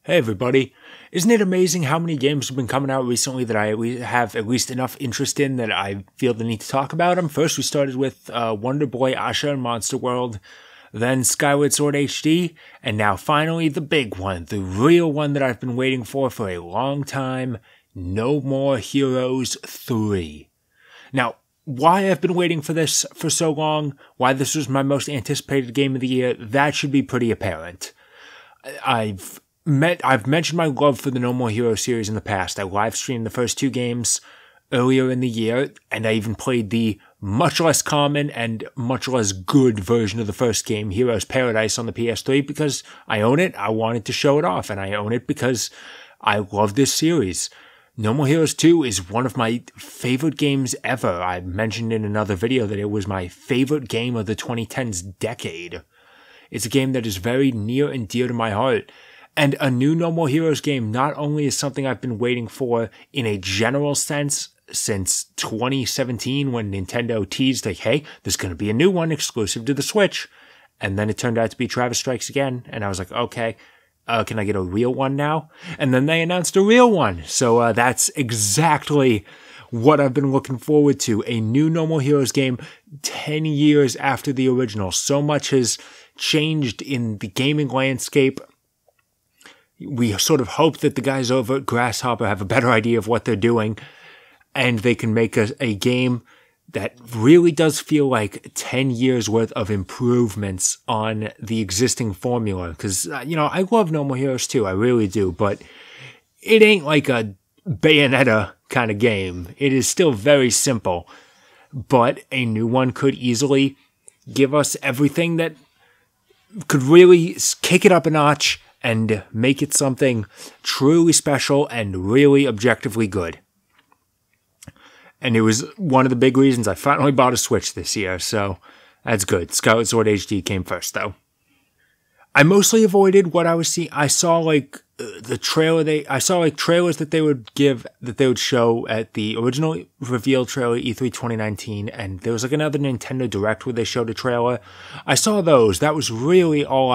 Hey everybody, isn't it amazing how many games have been coming out recently that I have at least enough interest in that I feel the need to talk about them? First we started with Wonder Boy Asha and Monster World, then Skyward Sword HD, and now finally the big one, the real one that I've been waiting for a long time, No More Heroes 3. Now, why I've been waiting for this for so long, why this was my most anticipated game of the year, that should be pretty apparent. I've mentioned my love for the No More Heroes series in the past. I live streamed the first two games earlier in the year, and I even played the much less common and much less good version of the first game, Heroes Paradise, on the PS3, because I own it, I wanted to show it off, and I own it because I love this series. No More Heroes 2 is one of my favorite games ever. I mentioned in another video that it was my favorite game of the 2010s decade. It's a game that is very near and dear to my heart. And a new No More Heroes game not only is something I've been waiting for in a general sense since 2017 when Nintendo teased like, hey, there's going to be a new one exclusive to the Switch. And then it turned out to be Travis Strikes Again. And I was like, okay, can I get a real one now? And then they announced a real one. So that's exactly what I've been looking forward to. A new No More Heroes game 10 years after the original. So much has changed in the gaming landscape. We sort of hope that the guys over at Grasshopper have a better idea of what they're doing and they can make a game that really does feel like 10 years worth of improvements on the existing formula. Because, I love No More Heroes 2, I really do, but it ain't like a Bayonetta kind of game. It is still very simple, but a new one could easily give us everything that could really kick it up a notch and make it something truly special and really objectively good. And it was one of the big reasons I finally bought a Switch this year, so that's good. Skyward Sword HD came first, though. I mostly avoided what I was seeing. I saw the trailer. I saw trailers that they would show at the original reveal trailer E3 2019, and there was another Nintendo Direct where they showed a trailer. I saw those. That was really all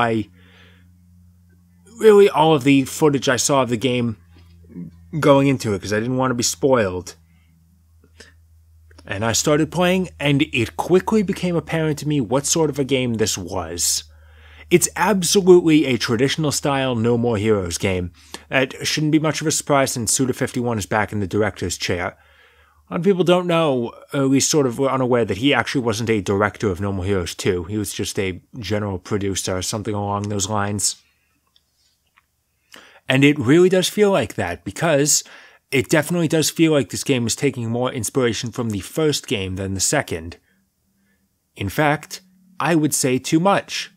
of the footage I saw of the game going into it, because I didn't want to be spoiled. And I started playing, and it quickly became apparent to me what sort of a game this was. It's absolutely a traditional style No More Heroes game. That shouldn't be much of a surprise since Suda51 is back in the director's chair. A lot of people don't know, or at least sort of were unaware, that he actually wasn't a director of No More Heroes 2. He was just a general producer or something along those lines. And it really does feel like that, because it definitely does feel like this game is taking more inspiration from the first game than the second. In fact, I would say too much.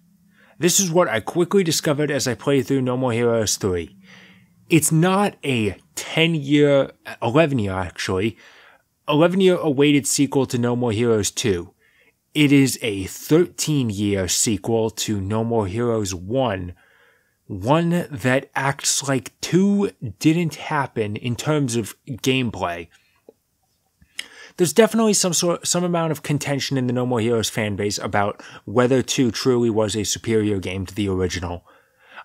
This is what I quickly discovered as I played through No More Heroes 3. It's not a 11-year awaited sequel to No More Heroes 2. It is a 13-year sequel to No More Heroes 1. One that acts like 2 didn't happen in terms of gameplay. There's definitely some amount of contention in the No More Heroes fanbase about whether 2 truly was a superior game to the original.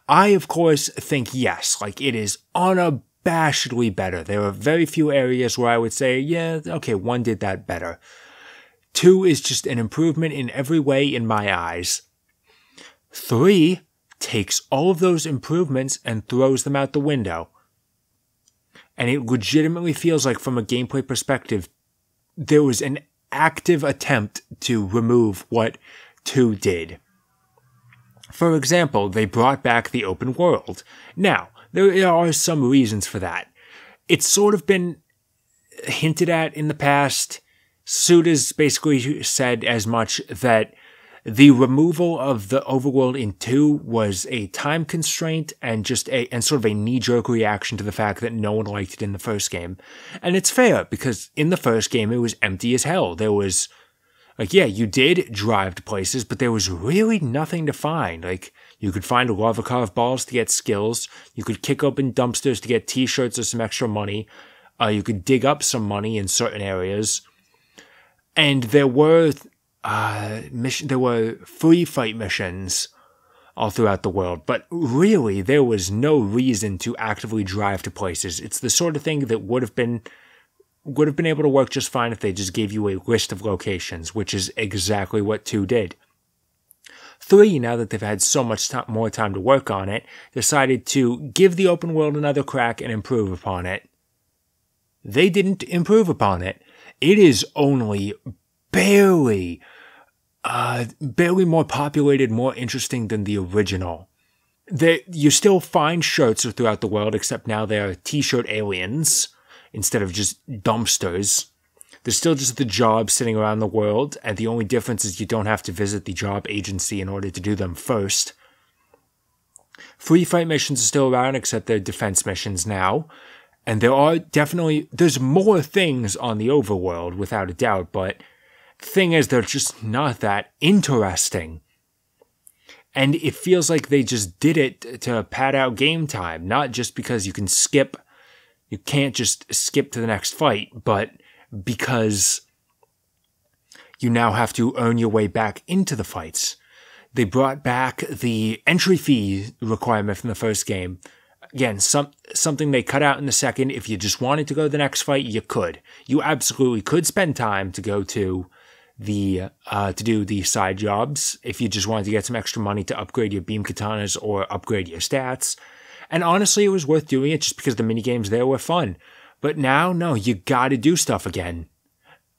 I, of course, think yes, it is unabashedly better. There are very few areas where I would say, yeah, okay, 1 did that better. 2 is just an improvement in every way in my eyes. 3 takes all of those improvements and throws them out the window. And it legitimately feels like, from a gameplay perspective, there was an active attempt to remove what 2 did. For example, they brought back the open world. Now, there are some reasons for that. It's sort of been hinted at in the past. Suda's basically said as much, that the removal of the overworld in 2 was a time constraint and sort of a knee-jerk reaction to the fact that no one liked it in the first game. And it's fair, because in the first game it was empty as hell. There was, you did drive to places, but there was really nothing to find. You could find lava carved balls to get skills, you could kick open dumpsters to get t-shirts or some extra money, you could dig up some money in certain areas, and there were free fight missions all throughout the world. But really, there was no reason to actively drive to places. It's the sort of thing that would have been able to work just fine if they just gave you a list of locations, which is exactly what 2 did. 3, now that they've had so much more time to work on it, decided to give the open world another crack and improve upon it. They didn't improve upon it. It is only barely more populated, more interesting than the original. You still find shirts throughout the world, except now they're t-shirt aliens instead of just dumpsters. There's still just the jobs sitting around the world, and the only difference is you don't have to visit the job agency in order to do them first. Free fight missions are still around, except they're defense missions now. And there's more things on the overworld, without a doubt, but the thing is, they're just not that interesting. And it feels like they just did it to pad out game time, not just because you can't just skip to the next fight, but because you now have to earn your way back into the fights. They brought back the entry fee requirement from the first game. Again, something they cut out in the second. If you just wanted to go to the next fight, you could. You absolutely could spend time to go to to do the side jobs if you just wanted to get some extra money to upgrade your beam katanas or upgrade your stats. And honestly, it was worth doing it just because the minigames there were fun. But now, no, you gotta do stuff again.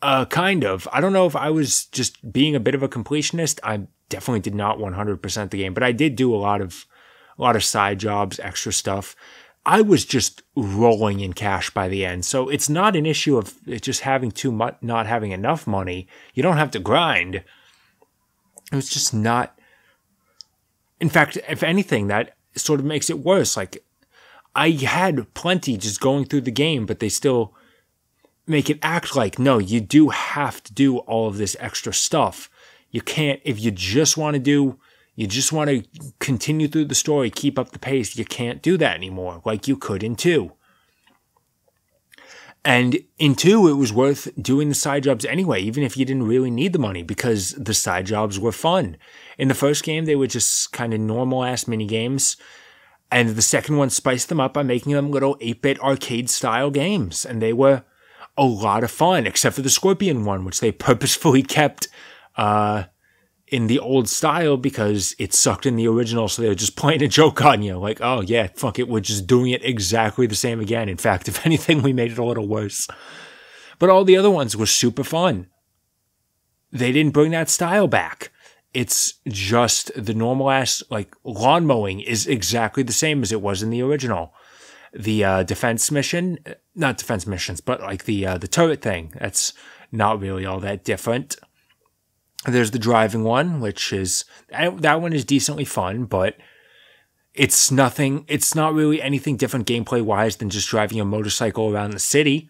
Kind of. I don't know if I was just being a bit of a completionist. I definitely did not 100% the game, but I did do a lot of side jobs, extra stuff. I was just rolling in cash by the end. So it's not an issue of just having too much, not having enough money. You don't have to grind. It was just not. In fact, if anything, that sort of makes it worse. Like, I had plenty just going through the game, but they still make it act like, no, you do have to do all of this extra stuff. You can't, if you just want to continue through the story, keep up the pace, you can't do that anymore, like you could in 2. And in 2, it was worth doing the side jobs anyway, even if you didn't really need the money, because the side jobs were fun. In the first game, they were just kind of normal-ass mini-games, and the second one spiced them up by making them little 8-bit arcade-style games, and they were a lot of fun, except for the Scorpion one, which they purposefully kept in the old style because it sucked in the original, so they were just playing a joke on you. Like, oh yeah, fuck it, we're just doing it exactly the same again. In fact, if anything, we made it a little worse. But all the other ones were super fun. They didn't bring that style back. It's just the normal-ass, like, lawn mowing is exactly the same as it was in the original. The defense mission, not defense missions, but like the turret thing, that's not really all that different. There's the driving one, which is, that one is decently fun, but it's not really anything different gameplay-wise than just driving a motorcycle around the city.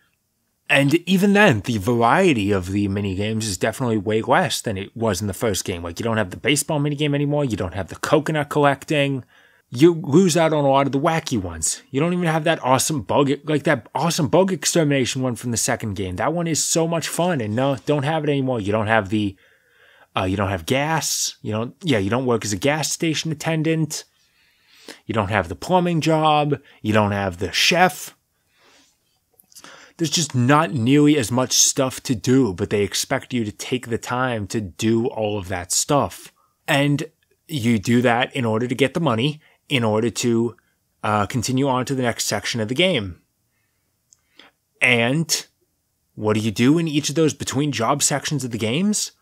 And even then, the variety of the minigames is definitely way less than it was in the first game. Like, you don't have the baseball minigame anymore, you don't have the coconut collecting, you lose out on a lot of the wacky ones. You don't even have that awesome bug extermination one from the second game. That one is so much fun, and no, don't have it anymore. You don't have you don't have gas. You don't work as a gas station attendant. You don't have the plumbing job. You don't have the chef. There's just not nearly as much stuff to do, but they expect you to take the time to do all of that stuff. And you do that in order to get the money, in order to continue on to the next section of the game. And what do you do in each of those between job sections of the games?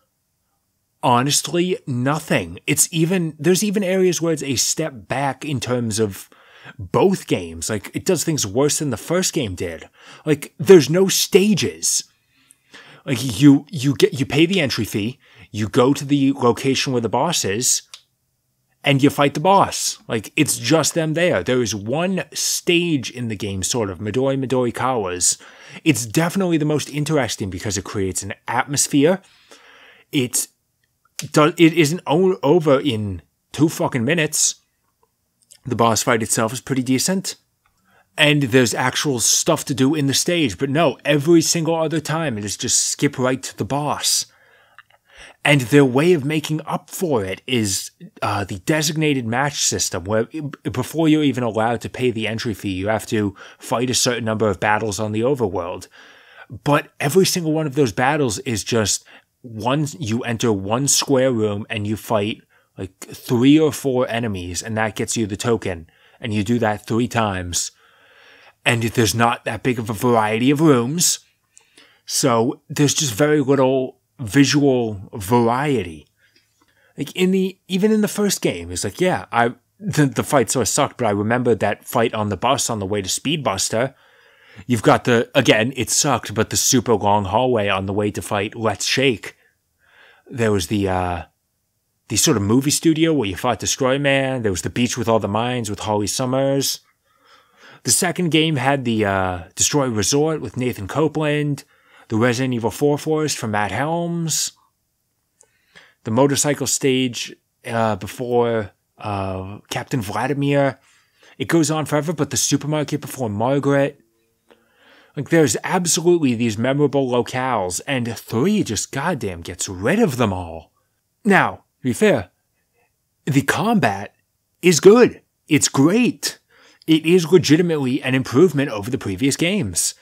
Honestly, nothing. There's even areas where it's a step back in terms of both games. Like, it does things worse than the first game did. Like, there's no stages. Like, you pay the entry fee, you go to the location where the boss is, and you fight the boss. Like, it's just them there. There is one stage in the game, sort of, Midori Kawa's. It's definitely the most interesting because it creates an atmosphere. It isn't over in 2 fucking minutes. The boss fight itself is pretty decent. And there's actual stuff to do in the stage. But no, every single other time it is just skip right to the boss. And their way of making up for it is the designated match system, where before you're even allowed to pay the entry fee, you have to fight a certain number of battles on the overworld. But every single one of those battles is just you enter one square room and you fight like 3 or 4 enemies, and that gets you the token. And you do that 3 times. And there's not that big of a variety of rooms. So there's just very little visual variety. Like even in the first game, it's like, yeah, the fight sort of sucked, but I remember that fight on the bus on the way to Speedbuster. You've got again, it sucked, but the super long hallway on the way to fight Let's Shake. There was the sort of movie studio where you fought Destroy Man. There was the beach with all the mines with Holly Summers. The second game had the Destroy Resort with Nathan Copeland. The Resident Evil 4 Forest from Matt Helms. The motorcycle stage before Captain Vladimir. It goes on forever, but the supermarket before Margaret. Like, there's absolutely these memorable locales, and 3 just goddamn gets rid of them all. Now, to be fair, the combat is good. It's great. It is legitimately an improvement over the previous games.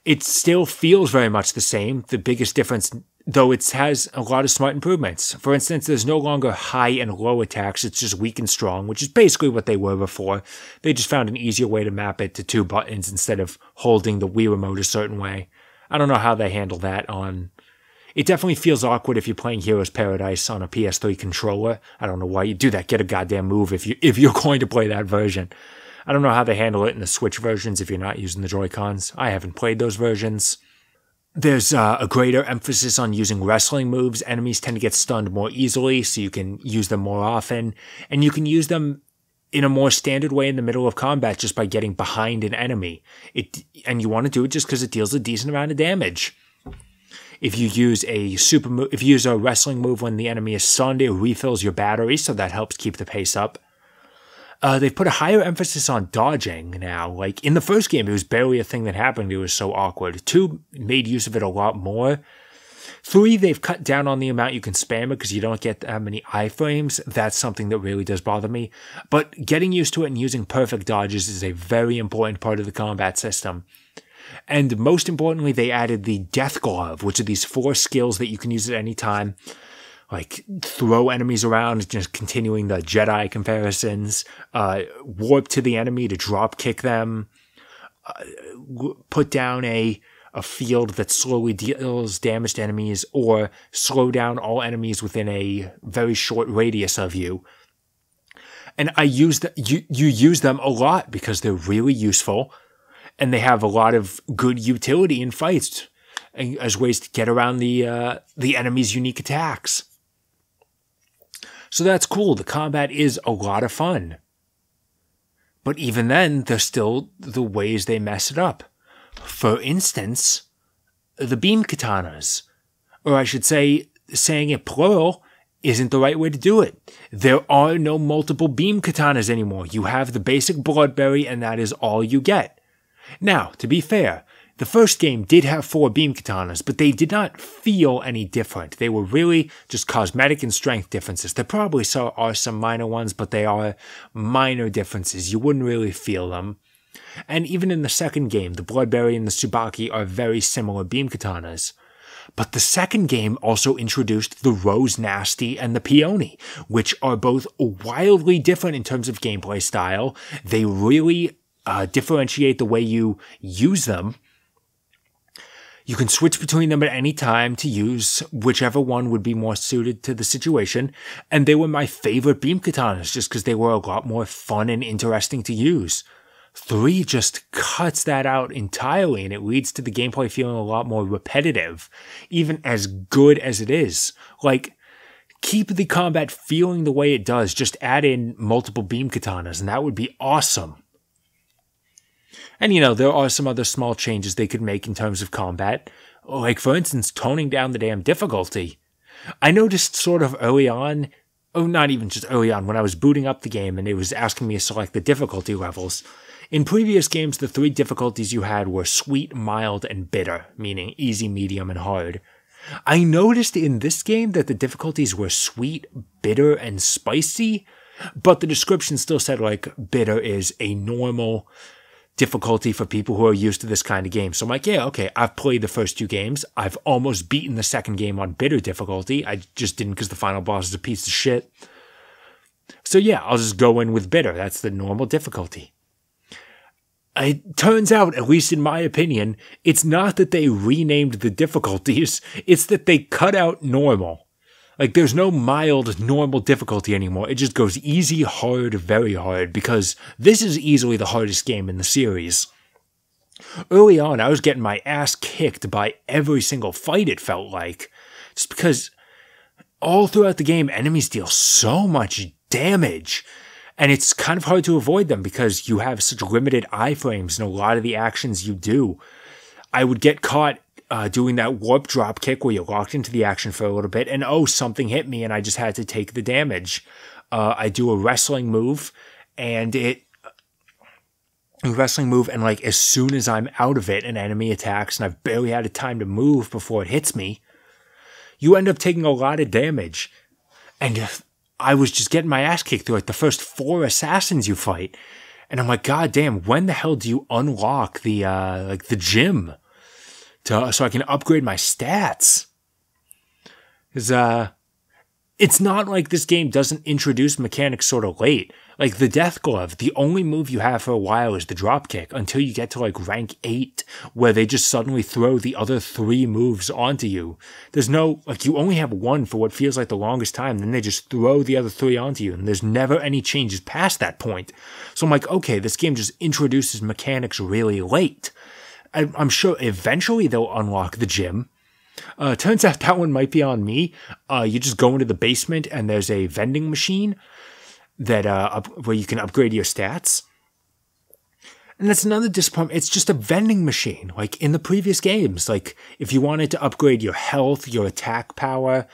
It still feels very much the same. The biggest difference, though, it has a lot of smart improvements. For instance, there's no longer high and low attacks. It's just weak and strong, which is basically what they were before. They just found an easier way to map it to 2 buttons instead of holding the Wii remote a certain way. I don't know how they handle that on... It definitely feels awkward if you're playing Heroes Paradise on a PS3 controller. I don't know why you do that. Get a goddamn move if you're going to play that version. I don't know how they handle it in the Switch versions if you're not using the Joy-Cons. I haven't played those versions. There's a greater emphasis on using wrestling moves. Enemies tend to get stunned more easily, so you can use them more often. And you can use them in a more standard way in the middle of combat just by getting behind an enemy. And you want to do it just because it deals a decent amount of damage. If you use if you use a wrestling move when the enemy is stunned, it refills your battery, so that helps keep the pace up. They've put a higher emphasis on dodging now. Like, in the first game, it was barely a thing that happened. It was so awkward. 2 made use of it a lot more. 3, they've cut down on the amount you can spam it because you don't get that many iframes. That's something that really does bother me. But getting used to it and using perfect dodges is a very important part of the combat system. And most importantly, they added the Death Glove, which are these 4 skills that you can use at any time. Like, throw enemies around, just continuing the Jedi comparisons, warp to the enemy to drop kick them, put down a field that slowly deals damage to enemies, or slow down all enemies within a very short radius of you. And you use them a lot because they're really useful, and they have a lot of good utility in fights as ways to get around the enemy's unique attacks. So that's cool. The combat is a lot of fun. But even then, there's still the ways they mess it up. For instance, the beam katanas. Or I should say, saying it plural isn't the right way to do it. There are no multiple beam katanas anymore. You have the basic Bloodberry, and that is all you get. Now, to be fair, the first game did have 4 beam katanas, but they did not feel any different. They were really just cosmetic and strength differences. There probably are some minor ones, but they are minor differences. You wouldn't really feel them. And even in the second game, the Bloodberry and the Tsubaki are very similar beam katanas. But the second game also introduced the Rose Nasty and the Peony, which are both wildly different in terms of gameplay style. They really differentiate the way you use them. You can switch between them at any time to use whichever one would be more suited to the situation, and they were my favorite beam katanas just because they were a lot more fun and interesting to use. 3 just cuts that out entirely, and it leads to the gameplay feeling a lot more repetitive, even as good as it is. Like, keep the combat feeling the way it does, just add in multiple beam katanas, and that would be awesome. And, there are some other small changes they could make in terms of combat. Like, for instance, toning down the damn difficulty. I noticed sort of early on, not even just early on, when I was booting up the game and it was asking me to select the difficulty levels. In previous games, the 3 difficulties you had were sweet, mild, and bitter, meaning easy, medium, and hard. I noticed in this game that the difficulties were sweet, bitter, and spicy, but the description still said, like, bitter is a normal difficulty for people who are used to this kind of game. So I'm like, yeah, okay, I've played the first 2 games. I've almost beaten the second game on bitter difficulty. I just didn't because the final boss is a piece of shit. So yeah, I'll just go in with bitter. That's the normal difficulty. It turns out, at least in my opinion, it's not that they renamed the difficulties, it's that they cut out normal. Like, there's no mild, normal difficulty anymore. It just goes easy, hard, very hard, because this is easily the hardest game in the series. Early on, I was getting my ass kicked by every single fight, it felt like. Just because all throughout the game, enemies deal so much damage. And it's kind of hard to avoid them because you have such limited iframes in a lot of the actions you do. I would get caught doing that warp drop kick where you're locked into the action for a little bit, and oh, something hit me and I just had to take the damage. I do a wrestling move, and like as soon as I'm out of it, an enemy attacks, and I've barely had a time to move before it hits me. You end up taking a lot of damage, and I was just getting my ass kicked through like the first 4 assassins you fight. And I'm like, God damn, when the hell do you unlock the gym so I can upgrade my stats? Because it's not like this game doesn't introduce mechanics sort of late. Like the Death Glove, the only move you have for a while is the drop kick until you get to like rank 8, where they just suddenly throw the other 3 moves onto you. There's no, like, you only have 1 for what feels like the longest time, then they just throw the other 3 onto you, and there's never any changes past that point. So I'm like, okay, this game just introduces mechanics really late. I'm sure eventually they'll unlock the gym. Turns out that one might be on me. You just go into the basement and there's a vending machine that where you can upgrade your stats. And that's another disappointment. It's just a vending machine. Like in the previous games, like if you wanted to upgrade your health, your attack power,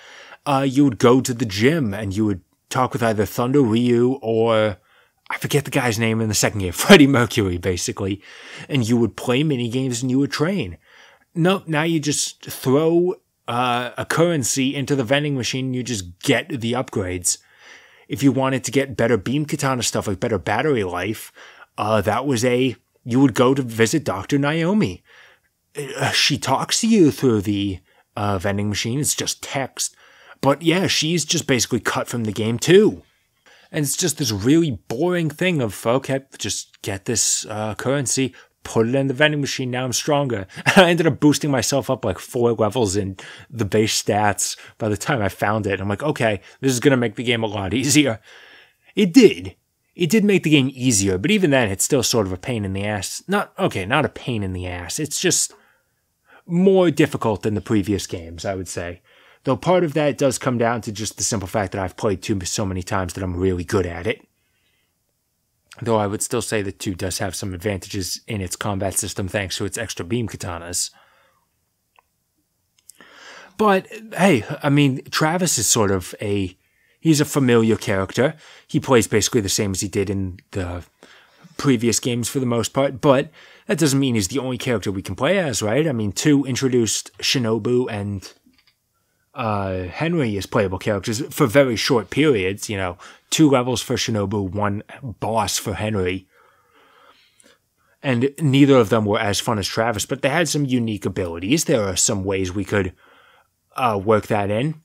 you would go to the gym and you would talk with either Thunder Ryu or I forget the guy's name in the second game, Freddie Mercury, basically. And you would play mini games and you would train. No, now you just throw a currency into the vending machine and you just get the upgrades. If you wanted to get better beam katana stuff, like better battery life, you would go to visit Dr. Naomi. She talks to you through the vending machine. It's just text. But yeah, she's just basically cut from the game too. And it's just this really boring thing of, okay, just get this currency, put it in the vending machine, now I'm stronger. I ended up boosting myself up like 4 levels in the base stats by the time I found it. I'm like, okay, this is going to make the game a lot easier. It did. It did make the game easier, but even then, it's still sort of a pain in the ass. Not a pain in the ass. It's just more difficult than the previous games, I would say. Though part of that does come down to just the simple fact that I've played 2 so many times that I'm really good at it. Though I would still say that 2 does have some advantages in its combat system thanks to its extra beam katanas. But, hey, I mean, Travis is sort of he's a familiar character. He plays basically the same as he did in the previous games for the most part, but that doesn't mean he's the only character we can play as, right? I mean, 2 introduced Shinobu and Henry as playable characters for very short periods, 2 levels for Shinobu, 1 boss for Henry. And neither of them were as fun as Travis, but they had some unique abilities. There are some ways we could work that in.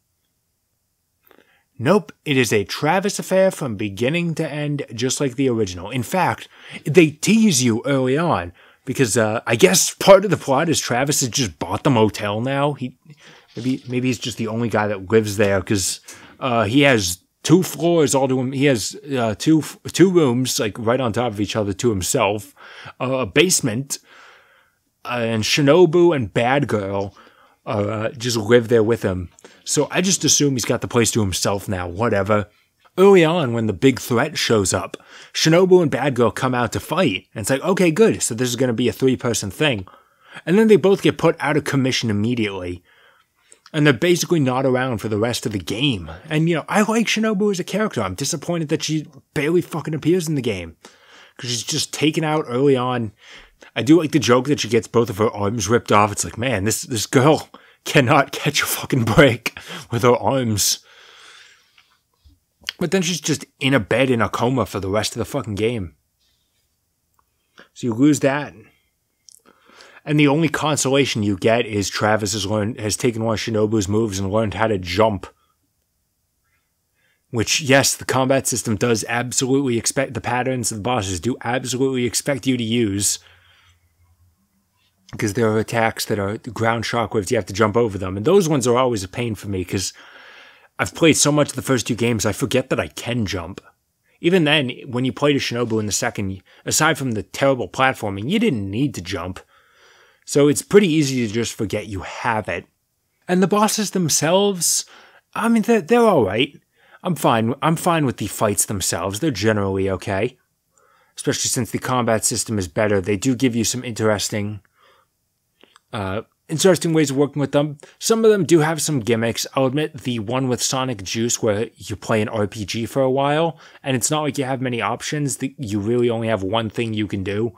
Nope, it is a Travis affair from beginning to end, just like the original. In fact, they tease you early on, because I guess part of the plot is Travis has just bought the motel now. Maybe he's just the only guy that lives there, because he has 2 floors all to him. He has two rooms, like right on top of each other to himself, a basement, and Shinobu and Bad Girl just live there with him. So I just assume he's got the place to himself now, whatever. Early on, when the big threat shows up, Shinobu and Bad Girl come out to fight, and it's like, okay, good, so this is going to be a 3-person thing. And then they both get put out of commission immediately. And they're basically not around for the rest of the game. And, I like Shinobu as a character. I'm disappointed that she barely fucking appears in the game. Because she's just taken out early on. I do like the joke that she gets both of her arms ripped off. It's like, man, this girl cannot catch a fucking break with her arms. But then she's just in a bed in a coma for the rest of the fucking game. So you lose that. And the only consolation you get is Travis has taken one of Shinobu's moves and learned how to jump. Which, yes, the combat system does absolutely expect, the patterns of the bosses do absolutely expect you to use. Because there are attacks that are ground shockwaves, you have to jump over them. And those ones are always a pain for me, because I've played so much of the first two games, I forget that I can jump. Even then, when you played a Shinobu in the second, aside from the terrible platforming, you didn't need to jump. So it's pretty easy to just forget you have it. And the bosses themselves, I mean, they're alright. I'm fine with the fights themselves. They're generally okay. Especially since the combat system is better. They do give you some interesting ways of working with them. Some of them do have some gimmicks. I'll admit the one with Sonic Juice where you play an RPG for a while, and it's not like you have many options. You really only have one thing you can do.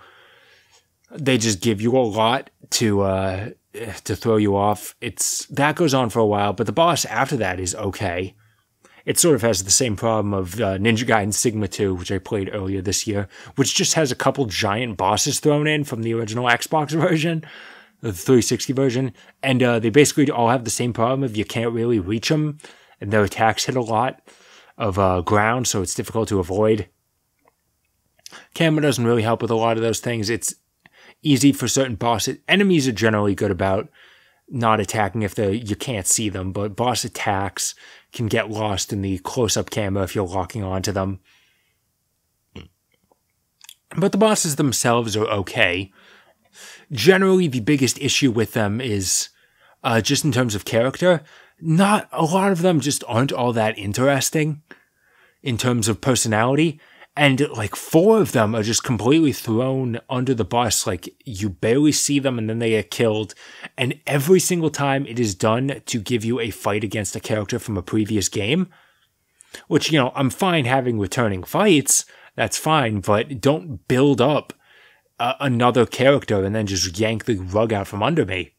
They just give you a lot to throw you off. That goes on for a while, but the boss after that is okay. It sort of has the same problem of Ninja Gaiden Sigma 2, which I played earlier this year, which just has a couple giant bosses thrown in from the original Xbox version, the 360 version, and they basically all have the same problem of you can't really reach them, and their attacks hit a lot of ground, so it's difficult to avoid. Camera doesn't really help with a lot of those things. It's easy for certain bosses. Enemies are generally good about not attacking if you can't see them, but boss attacks can get lost in the close-up camera if you're locking onto them. But the bosses themselves are okay. Generally, the biggest issue with them is just in terms of character. Not a lot of them just aren't all that interesting in terms of personality. And like 4 of them are just completely thrown under the bus. Like you barely see them and then they get killed. And every single time it is done to give you a fight against a character from a previous game. Which, I'm fine having returning fights. That's fine. But don't build up another character and then just yank the rug out from under me.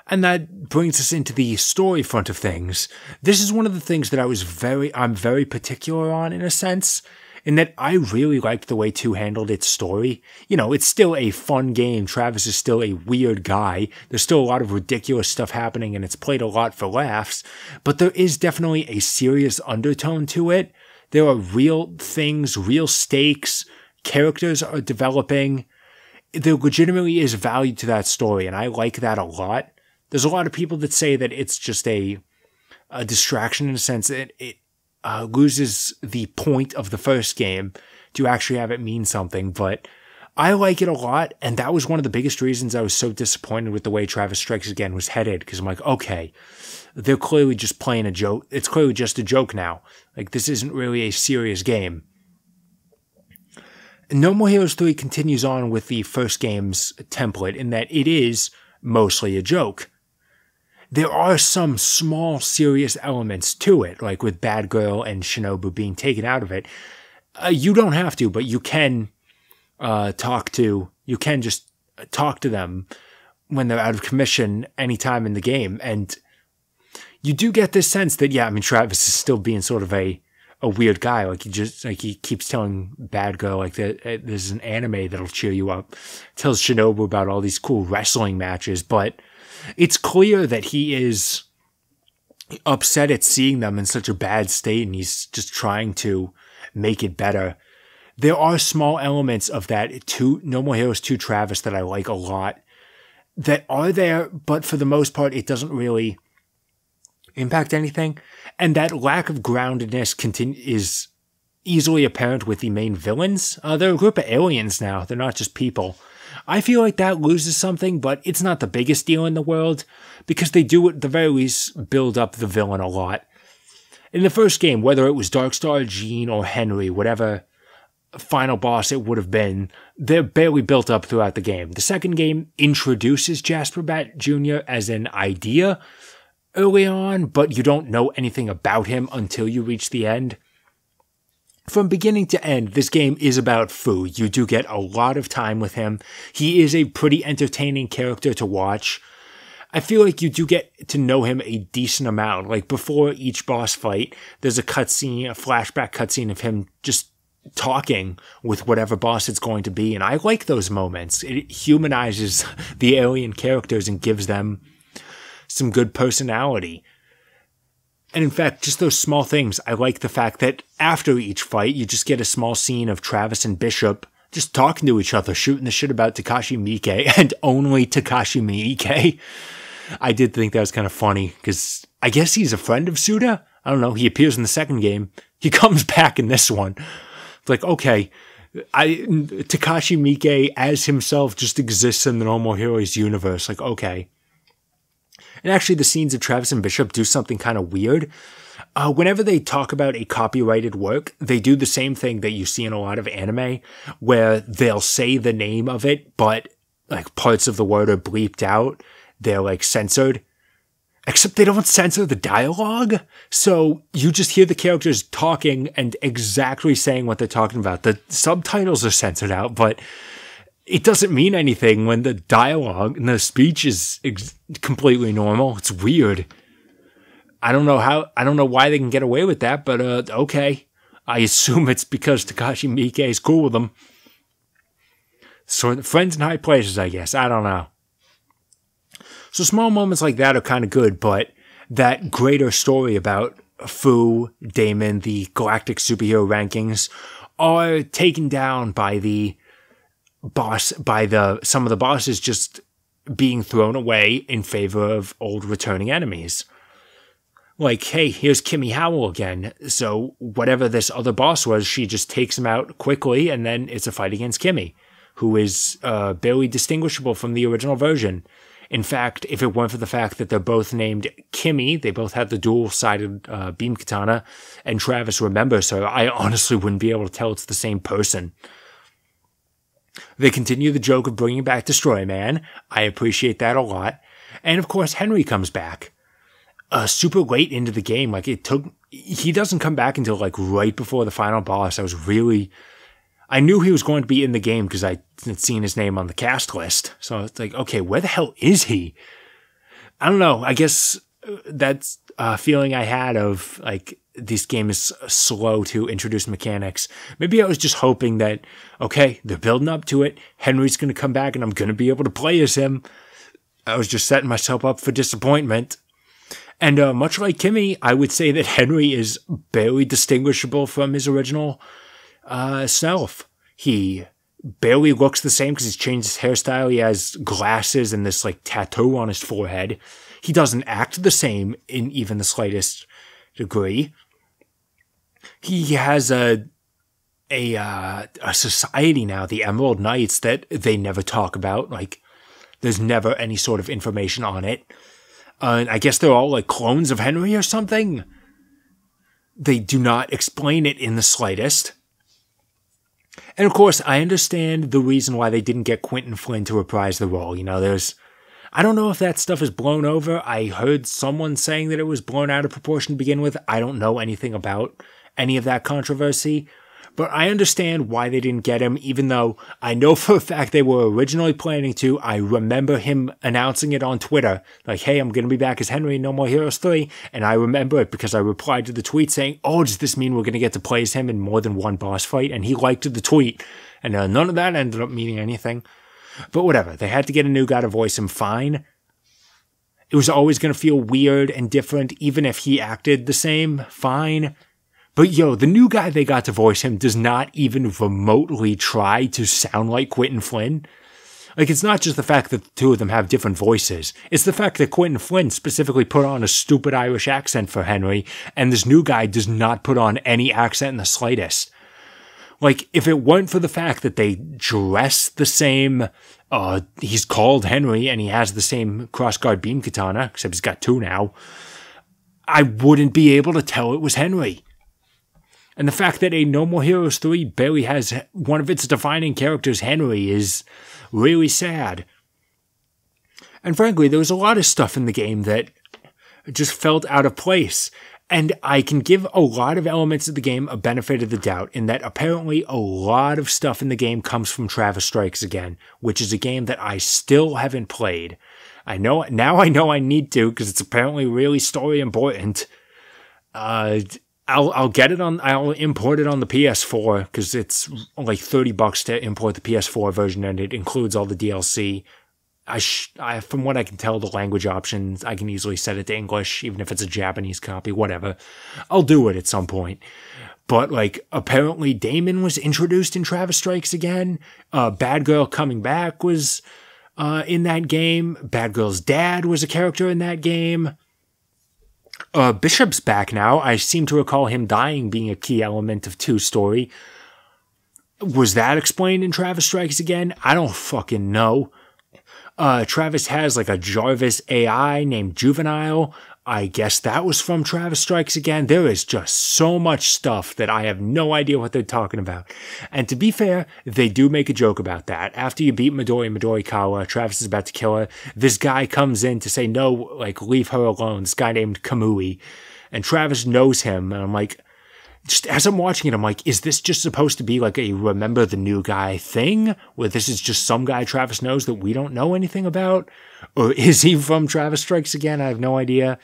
And that brings us into the story front of things. This is one of the things that I'm very particular on in a sense. In that I really liked the way 2 handled its story. It's still a fun game. Travis is still a weird guy. There's still a lot of ridiculous stuff happening, and it's played a lot for laughs. But there is definitely a serious undertone to it. There are real things, real stakes. Characters are developing. There legitimately is value to that story, and I like that a lot. There's a lot of people that say that it's just a distraction in a sense that it loses the point of the first game to actually have it mean something, but I like it a lot, and that was one of the biggest reasons I was so disappointed with the way Travis Strikes Again was headed, because I'm like, okay, they're clearly just playing a joke. It's clearly just a joke now. Like, this isn't really a serious game. No More Heroes 3 continues on with the first game's template in that it is mostly a joke. There are some small, serious elements to it, like with Bad Girl and Shinobu being taken out of it. You don't have to, but you can just talk to them when they're out of commission anytime in the game. And you do get this sense that, Travis is still being sort of a weird guy. Like he keeps telling Bad Girl, like, that there's an anime that'll cheer you up. Tells Shinobu about all these cool wrestling matches, but it's clear that he is upset at seeing them in such a bad state, and he's just trying to make it better. There are small elements of that No More Heroes 2 Travis that I like a lot that are there, but for the most part, it doesn't really impact anything. And that lack of groundedness is easily apparent with the main villains. They're a group of aliens now. They're not just people. I feel like that loses something, but it's not the biggest deal in the world, because they do at the very least build up the villain a lot. In the first game, whether it was Darkstar, Jean, or Henry, whatever final boss it would have been, they're barely built up throughout the game. The second game introduces Jasper Bat Jr. as an idea early on, but you don't know anything about him until you reach the end. From beginning to end, this game is about Fu. You do get a lot of time with him. He is a pretty entertaining character to watch. I feel like you do get to know him a decent amount. Like before each boss fight, there's a cutscene, a flashback cutscene of him just talking with whatever boss it's going to be. And I like those moments. It humanizes the alien characters and gives them some good personality. And in fact, just those small things, I like the fact that after each fight, you just get a small scene of Travis and Bishop just talking to each other, shooting the shit about Takashi Miike, and only Takashi Miike. I did think that was kind of funny, because I guess he's a friend of Suda? I don't know, he appears in the second game. He comes back in this one. It's like, okay, Takashi Miike as himself just exists in the No More Heroes universe. Like, okay. And actually, the scenes of Travis and Bishop do something kind of weird. Whenever they talk about a copyrighted work, they do the same thing that you see in a lot of anime, where they'll say the name of it, but like parts of the word are bleeped out. They're like censored. Except they don't censor the dialogue. So you just hear the characters talking and exactly saying what they're talking about. The subtitles are censored out, but it doesn't mean anything when the dialogue and the speech is completely normal. It's weird. I don't know why they can get away with that, but okay. I assume it's because Takashi Miike is cool with them. So friends in high places, I guess. I don't know. So small moments like that are kind of good, but that greater story about Fu, Damon, the galactic superhero rankings are taken down by the boss, some of the bosses just being thrown away in favor of old returning enemies. Like, hey, here's Kimmy Howell again. So whatever this other boss was, she just takes him out quickly, and then it's a fight against Kimmy, who is barely distinguishable from the original version. In fact, if it weren't for the fact that they're both named Kimmy, they both had the dual-sided beam katana, and Travis remembers her, I honestly wouldn't be able to tell it's the same person. They continue the joke of bringing back Destroy Man. I appreciate that a lot. And of course, Henry comes back. Super late into the game. Like, he doesn't come back until like right before the final boss. I knew he was going to be in the game because I had seen his name on the cast list. So it's like, okay, where the hell is he? I don't know. I guess that's a feeling I had of like, this game is slow to introduce mechanics. Maybe I was just hoping that, okay, they're building up to it. Henry's going to come back and I'm going to be able to play as him. I was just setting myself up for disappointment. And much like Kimmy, I would say that Henry is barely distinguishable from his original self. He barely looks the same because he's changed his hairstyle. He has glasses and this like tattoo on his forehead. He doesn't act the same in even the slightest degree. He has a society now, the Emerald Knights, that they never talk about. Like, there's never any sort of information on it. I guess they're all like clones of Henry or something. They do not explain it in the slightest. And of course, I understand the reason why they didn't get Quentin Flynn to reprise the role. You know, I don't know if that stuff is blown over. I heard someone saying that it was blown out of proportion to begin with. I don't know anything about any of that controversy. But I understand why they didn't get him, even though I know for a fact they were originally planning to. I remember him announcing it on Twitter, like, hey, I'm going to be back as Henry in No More Heroes 3. And I remember it because I replied to the tweet saying, oh, does this mean we're going to get to play as him in more than one boss fight? And he liked the tweet. And none of that ended up meaning anything. But whatever, they had to get a new guy to voice him, fine. It was always going to feel weird and different, even if he acted the same, fine. But yo, the new guy they got to voice him does not even remotely try to sound like Quentin Flynn. Like, it's not just the fact that the two of them have different voices. It's the fact that Quentin Flynn specifically put on a stupid Irish accent for Henry, and this new guy does not put on any accent in the slightest. Like, if it weren't for the fact that they dress the same, he's called Henry and he has the same crossguard beam katana, except he's got two now, I wouldn't be able to tell it was Henry. And the fact that a No More Heroes 3 barely has one of its defining characters, Henry, is really sad. And frankly, there was a lot of stuff in the game that just felt out of place. And I can give a lot of elements of the game a benefit of the doubt in that apparently a lot of stuff in the game comes from Travis Strikes Again, which is a game that I still haven't played. Now I know I need to, because it's apparently really story important. I'll get it on, I'll import it on the PS4, because it's like $30 to import the PS4 version, and it includes all the DLC. From what I can tell, the language options, I can easily set it to English, even if it's a Japanese copy, whatever. I'll do it at some point. But, like, apparently Damon was introduced in Travis Strikes Again. Bad Girl Coming Back was in that game. Bad Girl's dad was a character in that game. Bishop's back now. I seem to recall him dying being a key element of 2's story. Was that explained in Travis Strikes Again? I don't fucking know. Travis has like a Jarvis AI named Juvenile. I guess that was from Travis Strikes Again. There is just so much stuff that I have no idea what they're talking about. And to be fair, they do make a joke about that. After you beat Midorikawa, Travis is about to kill her. This guy comes in to say, no, like, leave her alone. This guy named Kamui. And Travis knows him. And I'm like, just as I'm watching it, I'm like, is this just supposed to be like a remember the new guy thing? Where this is just some guy Travis knows that we don't know anything about? Or is he from Travis Strikes Again? I have no idea.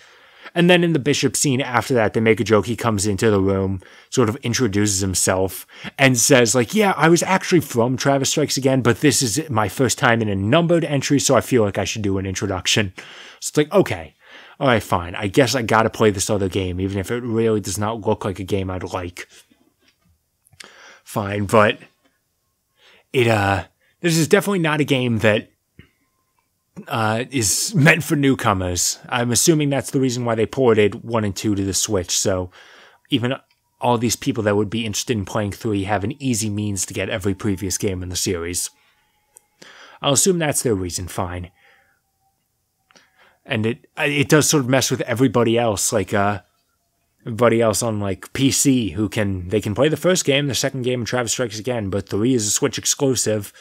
And then in the Bishop scene after that, they make a joke. He comes into the room, sort of introduces himself, and says, like, yeah, I was actually from Travis Strikes Again, but this is my first time in a numbered entry, so I feel like I should do an introduction. So it's like, okay, all right, fine. I guess I gotta play this other game, even if it really does not look like a game I'd like. Fine, but this is definitely not a game that is meant for newcomers. I'm assuming that's the reason why they ported 1 and 2 to the Switch, so even all these people that would be interested in playing 3 have an easy means to get every previous game in the series. I'll assume that's their reason, fine. And it does sort of mess with everybody else, like, everybody else on, like, PC, they can play the first game, the second game, and Travis Strikes Again, but 3 is a Switch exclusive.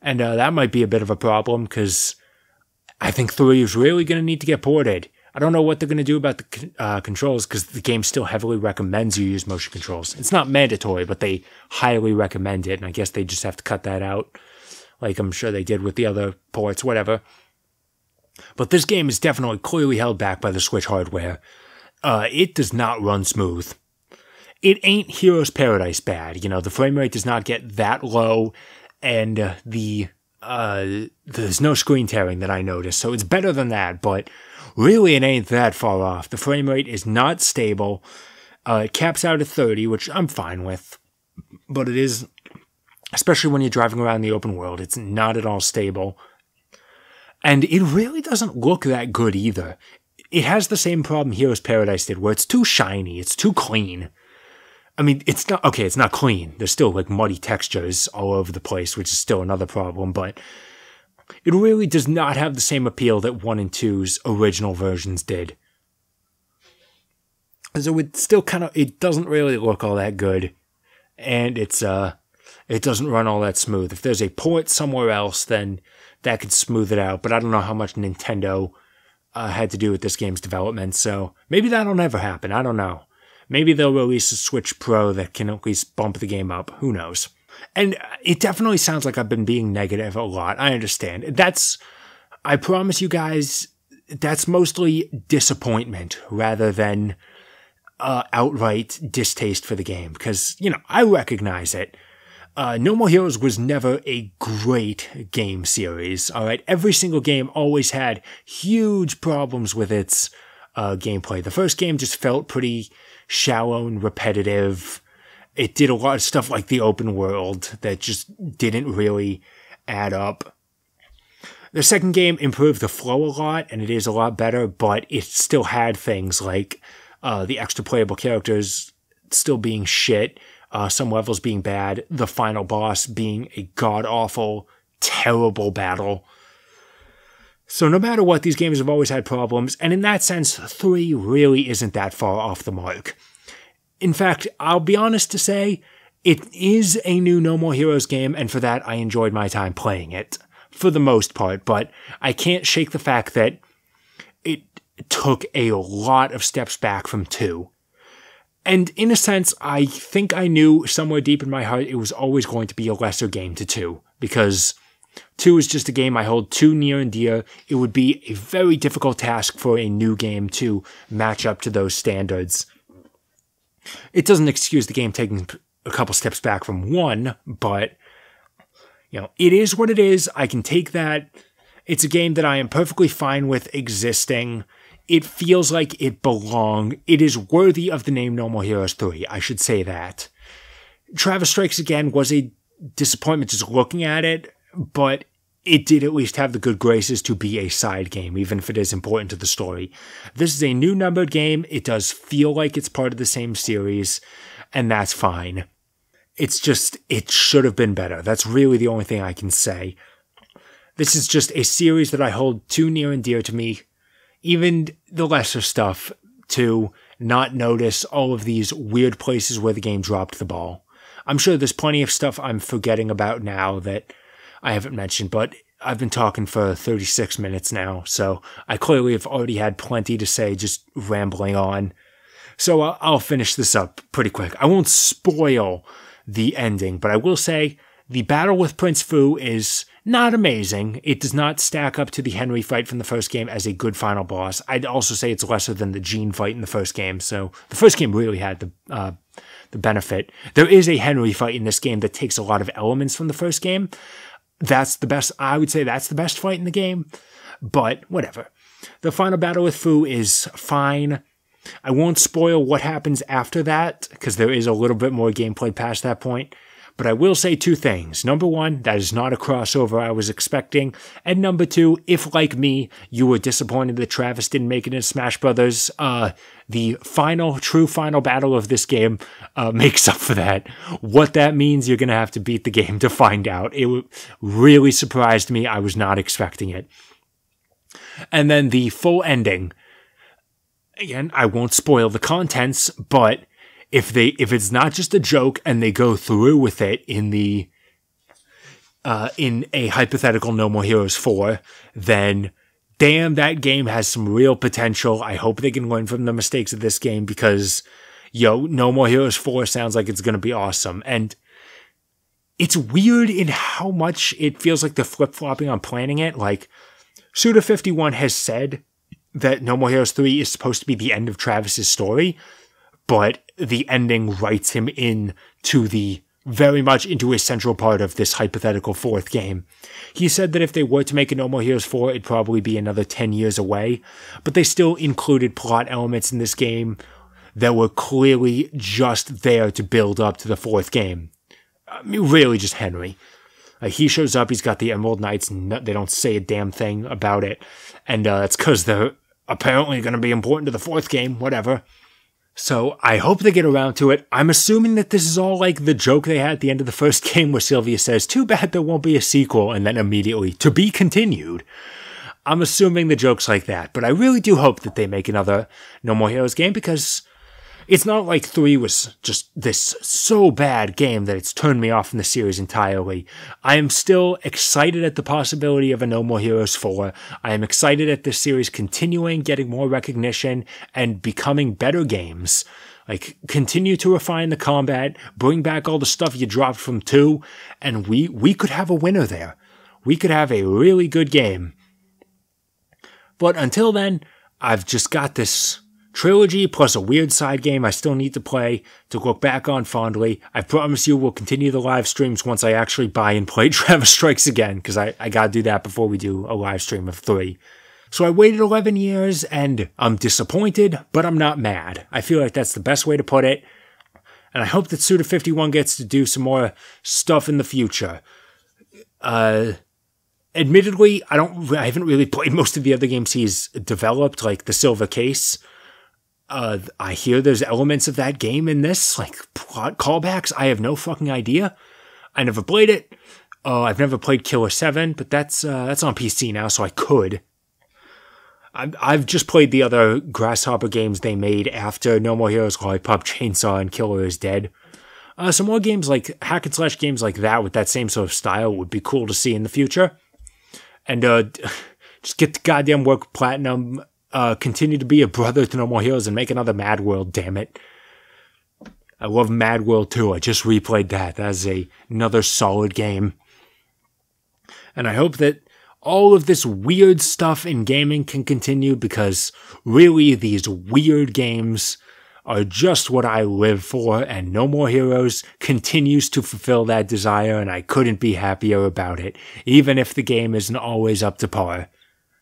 And that might be a bit of a problem, because I think 3 is really going to need to get ported. I don't know what they're going to do about the controls, because the game still heavily recommends you use motion controls. It's not mandatory, but they highly recommend it, and I guess they just have to cut that out, like I'm sure they did with the other ports, whatever. But this game is definitely clearly held back by the Switch hardware. It does not run smooth. It ain't Heroes Paradise bad. You know, the frame rate does not get that low, and there's no screen tearing that I noticed, so it's better than that, but really it ain't that far off. The frame rate is not stable. It caps out at 30, which I'm fine with, but it is, especially when you're driving around the open world, it's not at all stable. And it really doesn't look that good either. It has the same problem Heroes Paradise did, where it's too shiny, it's too clean. I mean, it's not clean. There's still, like, muddy textures all over the place, which is still another problem, but it really does not have the same appeal that 1 and 2's original versions did. So it still it doesn't really look all that good, and it doesn't run all that smooth. If there's a port somewhere else, then that could smooth it out, but I don't know how much Nintendo had to do with this game's development, so maybe that'll never happen. I don't know. Maybe they'll release a Switch Pro that can at least bump the game up. Who knows? And it definitely sounds like I've been being negative a lot. I understand. I promise you guys, that's mostly disappointment rather than outright distaste for the game. Because, you know, I recognize it. No More Heroes was never a great game series, alright? Every single game always had huge problems with its gameplay. The first game just felt pretty shallow and repetitive. It did a lot of stuff like the open world that just didn't really add up. The second game improved the flow a lot, and it is a lot better, but it still had things like the extra playable characters still being shit, some levels being bad, the final boss being a god-awful, terrible battle. So no matter what, these games have always had problems, and in that sense, 3 really isn't that far off the mark. In fact, I'll be honest to say, it is a new No More Heroes game, and for that I enjoyed my time playing it, for the most part, but I can't shake the fact that it took a lot of steps back from 2. And in a sense, I think I knew somewhere deep in my heart it was always going to be a lesser game to 2, because 2 is just a game I hold too near and dear. It would be a very difficult task for a new game to match up to those standards. It doesn't excuse the game taking a couple steps back from 1, but, it is what it is. I can take that. It's a game that I am perfectly fine with existing. It feels like it belonged. It is worthy of the name No More Heroes 3. I should say that. Travis Strikes Again was a disappointment just looking at it, but it did at least have the good graces to be a side game, even if it is important to the story. This is a new numbered game. It does feel like it's part of the same series, and that's fine. It's just, it should have been better. That's really the only thing I can say. This is just a series that I hold too near and dear to me, even the lesser stuff, to not notice all of these weird places where the game dropped the ball. I'm sure there's plenty of stuff I'm forgetting about now that I haven't mentioned, but I've been talking for 36 minutes now, so I clearly have already had plenty to say just rambling on. So I'll finish this up pretty quick. I won't spoil the ending, but I will say the battle with Prince Fu is not amazing. It does not stack up to the Henry fight from the first game as a good final boss. I'd also say it's lesser than the Jean fight in the first game, so the first game really had the benefit. There is a Henry fight in this game that takes a lot of elements from the first game. That's the best, I would say that's the best fight in the game, but whatever. The final battle with Fu is fine. I won't spoil what happens after that, because there is a little bit more gameplay past that point, but I will say 2 things. Number 1, that is not a crossover I was expecting, and number 2, if like me, you were disappointed that Travis didn't make it in Smash Brothers, the true final battle of this game makes up for that. What that means, you're going to have to beat the game to find out. It really surprised me. I was not expecting it. And then the full ending. Again, I won't spoil the contents, but if it's not just a joke and they go through with it in a hypothetical No More Heroes 4, then damn, that game has some real potential. I hope they can learn from the mistakes of this game, because, No More Heroes 4 sounds like it's going to be awesome. And it's weird in how much it feels like they're flip-flopping on planning it. Like, Suda51 has said that No More Heroes 3 is supposed to be the end of Travis's story, but the ending writes him very much into a central part of this hypothetical 4th game. He said that if they were to make a No More Heroes 4, it'd probably be another 10 years away, but they still included plot elements in this game that were clearly just there to build up to the 4th game. I mean, really just Henry. He shows up, he's got the Emerald Knights, and they don't say a damn thing about it, and that's because they're apparently going to be important to the 4th game, whatever. So I hope they get around to it. I'm assuming that this is all like the joke they had at the end of the first game where Sylvia says, "Too bad there won't be a sequel," and then immediately, "To be continued." I'm assuming the joke's like that, but I really do hope that they make another No More Heroes game, because it's not like 3 was just this so bad game that it's turned me off from the series entirely. I am still excited at the possibility of a No More Heroes 4. I am excited at this series continuing, getting more recognition, and becoming better games. Like, continue to refine the combat, bring back all the stuff you dropped from 2, and we could have a winner there. We could have a really good game. But until then, I've just got this trilogy plus a weird side game I still need to play to look back on fondly. I promise you we'll continue the live streams once I actually buy and play Travis Strikes Again, because I gotta do that before we do a live stream of 3. So I waited 11 years, and I'm disappointed, but I'm not mad. I feel like that's the best way to put it, and I hope that Suda51 gets to do some more stuff in the future. Admittedly, I haven't really played most of the other games he's developed, like the Silver Case. I hear there's elements of that game in this, like plot callbacks. I have no fucking idea. I never played it. I've never played Killer 7, but that's on PC now, so I could. I've just played the other Grasshopper games they made after No More Heroes, Lollipop Chainsaw, and Killer is Dead. Some more games like hack and slash games like that with that same sort of style would be cool to see in the future. And just get the goddamn work Platinum. Continue to be a brother to No More Heroes and make another Mad World, damn it. I love Mad World 2. I just replayed that. That is another solid game. And I hope that all of this weird stuff in gaming can continue, because really these weird games are just what I live for, and No More Heroes continues to fulfill that desire, and I couldn't be happier about it, even if the game isn't always up to par.